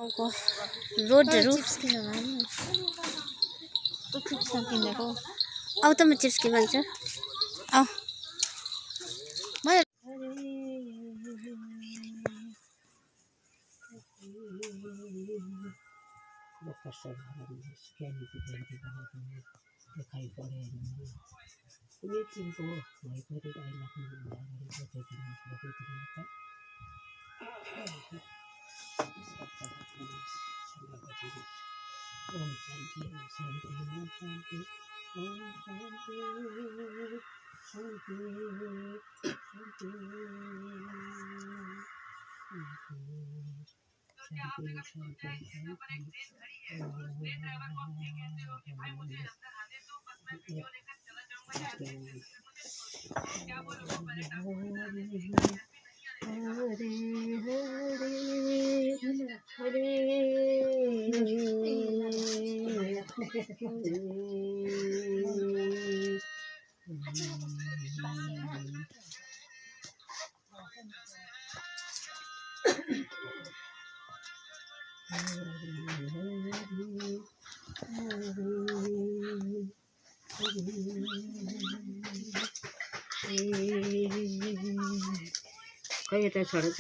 रोडहरु आउ त म चिप्स के भन्छ आउ कहिले त छोड्छ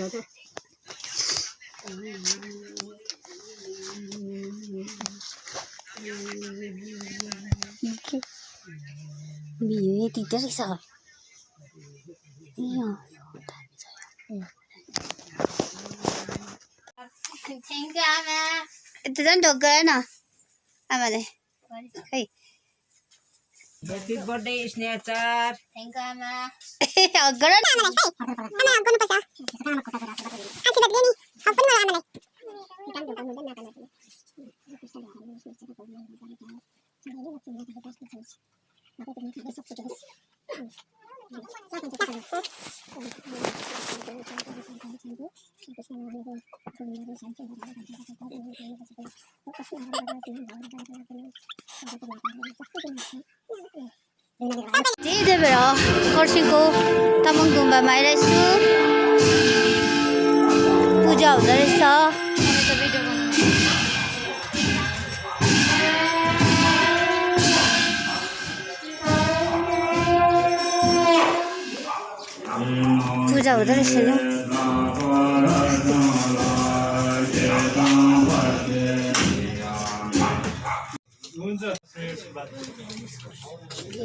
बिहे यति त रहेछ यति झन् ढोक गएन आमाले खै Happy birthday, Sneha. Thank you, Ama. Agora não. Ama, agora não passa. Aqui vai gani. Apa ni Ama? त्यही भएर खरसाङको तामाङ गुम्बामा आइरहेछु पूजा हुँदो रहेछ पूजा हुँदो रहेछ नि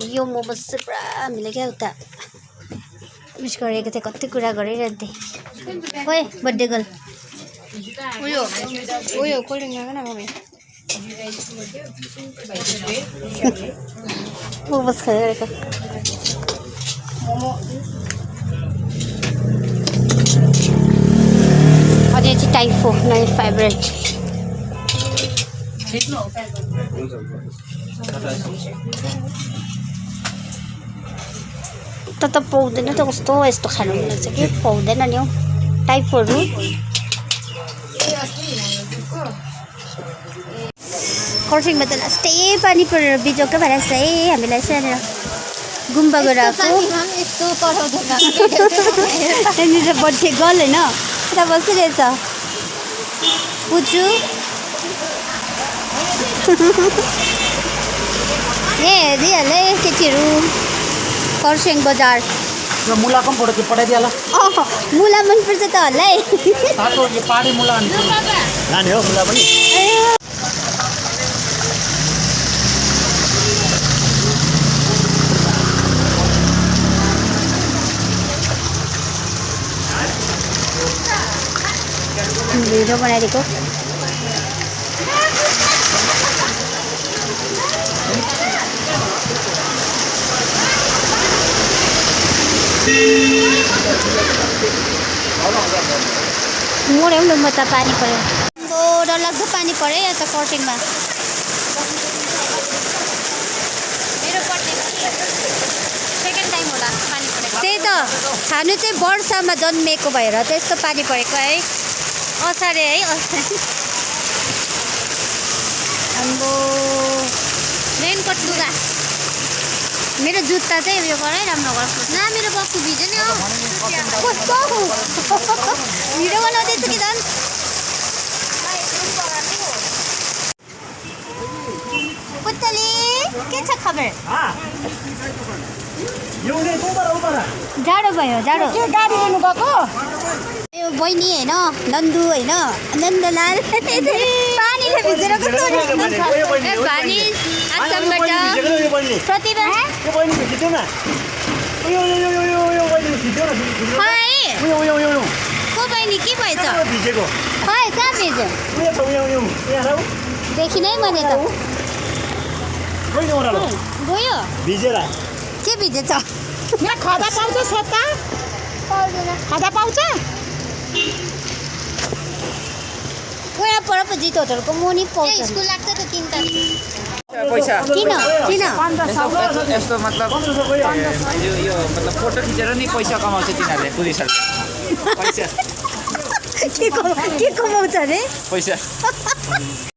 यो मोमोस चाहिँ पुरा हामीले क्या उता मिस गरेको थिएँ कति कुरा गरिरहन्थेँ ओए बर्थडे गर्ल उयो कोल्ड ड्रिङ्क ल्याएको न मम्मी मोमोस खाइरहेको अझै चाहिँ टाइफो मेरो फेभरेट त पाउँदैन त कस्तो यस्तो खानु मन लाग्छ कि पाउँदैन नि हौ टाइफोहरू खरसाङमा त लास्टै पानी परेर बिजोकै भएर है हामीलाई त्यहाँनिर गुम्बा गएर आएको त्यहाँनिर बर्थडे गर्ल होइन यता बसिरहेछ पुजु हेरिहाले केटीहरू खरसाङ बजार मुला कम फोटो पठाइदिया ल मुला मनपर्छ त होला है तातो यो पाडी मुला लाने हो मुला पनि भिडियो बनाइदिएको मोडे पनि म त पानी पर्यो डरलाग्दो पानी पर्यो यहाँ त खरसाङमा मेरो बर्थडे सेकेन्ड टाइम होला पानी परेको त्यही त खानु चाहिँ वर्षामा जन्मेको भएर त यस्तो पानी परेको है असारे है असारे हाम्रो रेनकोट लुगा मेरो जुत्ता चाहिँ उयो गरै राम्रो गर्छु न मेरो बक्सु भिज्यो नि हौ कस्तो भिडियो बनाउँदैछु कि झन् छ खबर जाडो भयो जाडो गाडी लिनु गएको यो बहिनी होइन नन्दु होइन नन्दलाल पानीले भिजेर कस्तो भानी आसामबाट प्रतिभा को बहिनी के भएछ कहाँ भिज्यो देखि नै मैले त गयो भिजेर के भिजेछ यहाँ खदा पाउँछ सोध्दा खदा पाउँछ गएर पर पो जित होटलको मुनि पाउँछ स्कुल लाग्छ त 3 तारिक पैसा किन यस्तो मतलब यो मतलब फोटो खिचेर नि पैसा कमाउँछ तिनीहरूले पुलिसहरूले पैसा के कमाउँछ अरे पैसा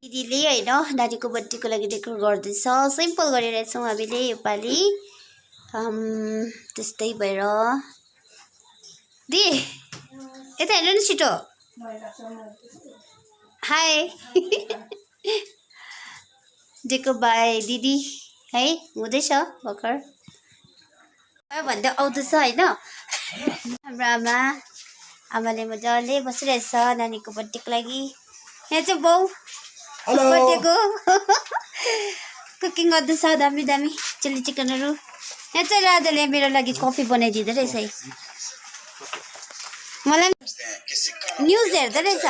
दिदीले होइन नानीको बर्थडेको लागि डेकोर गर्दैछ सिम्पल गरिरहेछौँ हामीले योपालि त्यस्तै भएर दि यता हेर्नु नि छिटो हाई डेकोर बाई दिदी है हुँदैछ भर्खर भन्दै आउँदैछ होइन हाम्रो आमाले मजाले बसिरहेछ नानीको बर्थडेको लागि यहाँ चाहिँ बाउ बर्थडेको कुकिङ गर्दैछ दामी दामी चिल्ली चिकनहरू यहाँ चाहिँ राजाले मेरो लागि कफी बनाइदिँदो रहेछ है मलाई न्युज हेर्दो रहेछ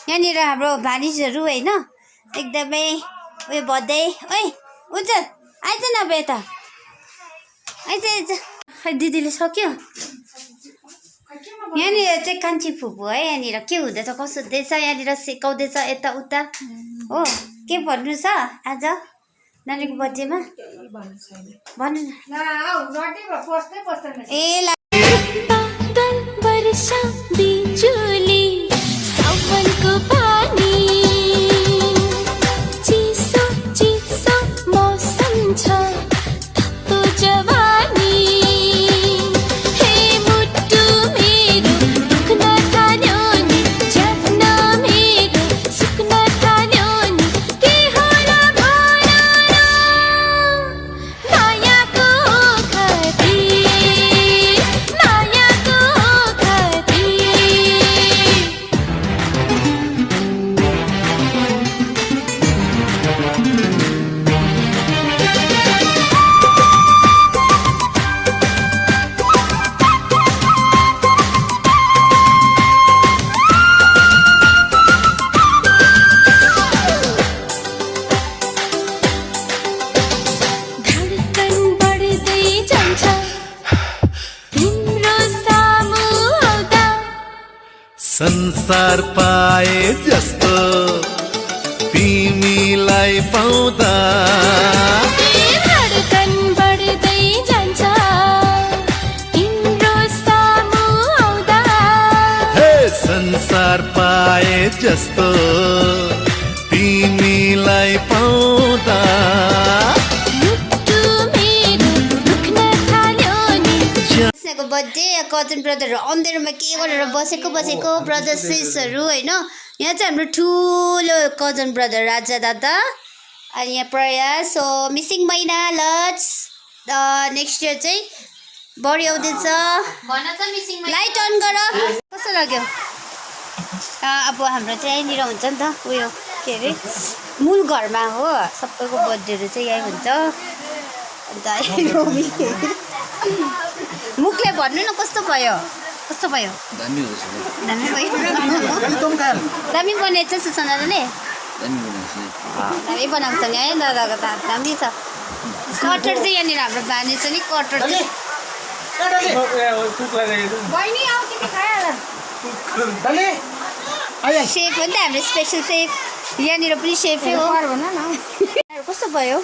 यहाँनिर हाम्रो भानिजहरू होइन एकदमै उयो भद्दै ओइ हुन्छ आइज न अब यता आइज खै दिदीले सक्यो यहाँनिर चाहिँ कान्छी फुपू है यहाँनिर के हुँदैछ कसो हुँदैछ यहाँनिर सिकाउँदैछ यताउता हो के भन्नु छ आज नानीको बर्थडेमा भन्नु न ए संसार पाए जस्तो तिमीलाई पाउँदा धडकन बढ्दै जान्छ तिम्रो सामु आउँदा हे संसार पाए जस्तो तिमीलाई पाउँदा को बर्थडे कजन ब्रदरहरू अन्धेरोमा के गरेर बसेको ब्रदर सिसहरू होइन यहाँ चाहिँ हाम्रो ठुलो कजन ब्रदर राजा दादा अनि यहाँ प्रयास सो मिसिङ महिना लट्स नेक्स्ट इयर चाहिँ बढी आउँदैछ लाइट अन गर कस्तो लाग्यो अब हाम्रो चाहिँ यहीँनिर हुन्छ नि त उयो के अरे मूल घरमा हो सबैको बर्थडेहरू चाहिँ यहीँ हुन्छ अन्त मुखले भन्नु न कस्तो भयो दामी भयो दामी बनाएको छ सुसनाले दामी बनाएको छ नि है दादाको त दामी छ कटर चाहिँ यहाँनिर हाम्रो बानी छ नि कटर चाहिँ सेफ हो नि त हाम्रो स्पेसल सेफ यहाँनिर पनि सेफै हो कस्तो भयो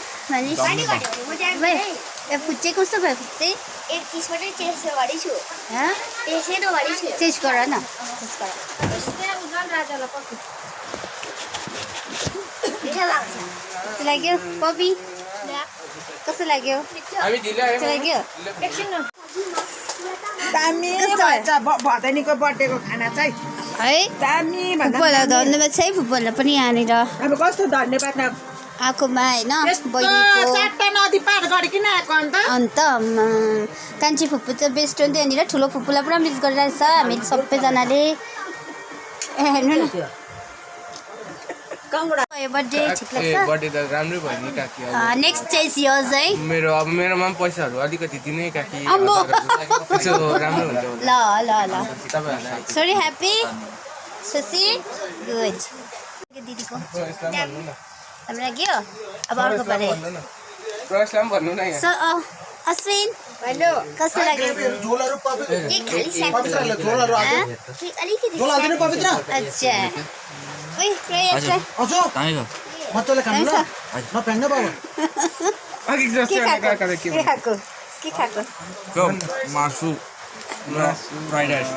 फुड चाहिँ कस्तो भयो फुड चाहिँ टेस्ट गर न कस्तो लाग्यो पपी कस्तो लाग्यो दामी भदैनीको बर्थडेको खाना चाहिँ है दामी भन्दा फुपूहरूलाई धन्यवाद छ है फुपूहरूलाई पनि यहाँनिर अब कस्तो धन्यवाद न आएकोमा होइन यस्तो बहिनीको चारवटा नदी पार गरिकन आएको अन्त कान्छी फुपू चाहिँ बेस्ट हो नि त यहाँनिर ठुलो फुपूलाई पुरा मिस गरिरहेछ हामी सबैजनाले हेर्नु न यो बर्थडे ठिक लाग्छ बर्थडे त राम्रै भयो नि काकी नेक्स्ट चाहिँ यस है मेरोमा पनि पैसाहरू अलिकति दिने काकी अम्बो त्यसो राम्रो हुन्छ ल ल ल तपाईँहरूलाई सरी ह्याप्पी सुसी गुड दिदीको राम्रो लाग्यो अब अर्को पारे प्रयासलाई पनि भन्नु न यहाँ अश्विन भन्नु कस्तो लाग्यो अच्छा ओइ प्रयासलाई मजाले खानु ल नफ्याङ्नु बाबु के खाएको मासु फ्राइड राइस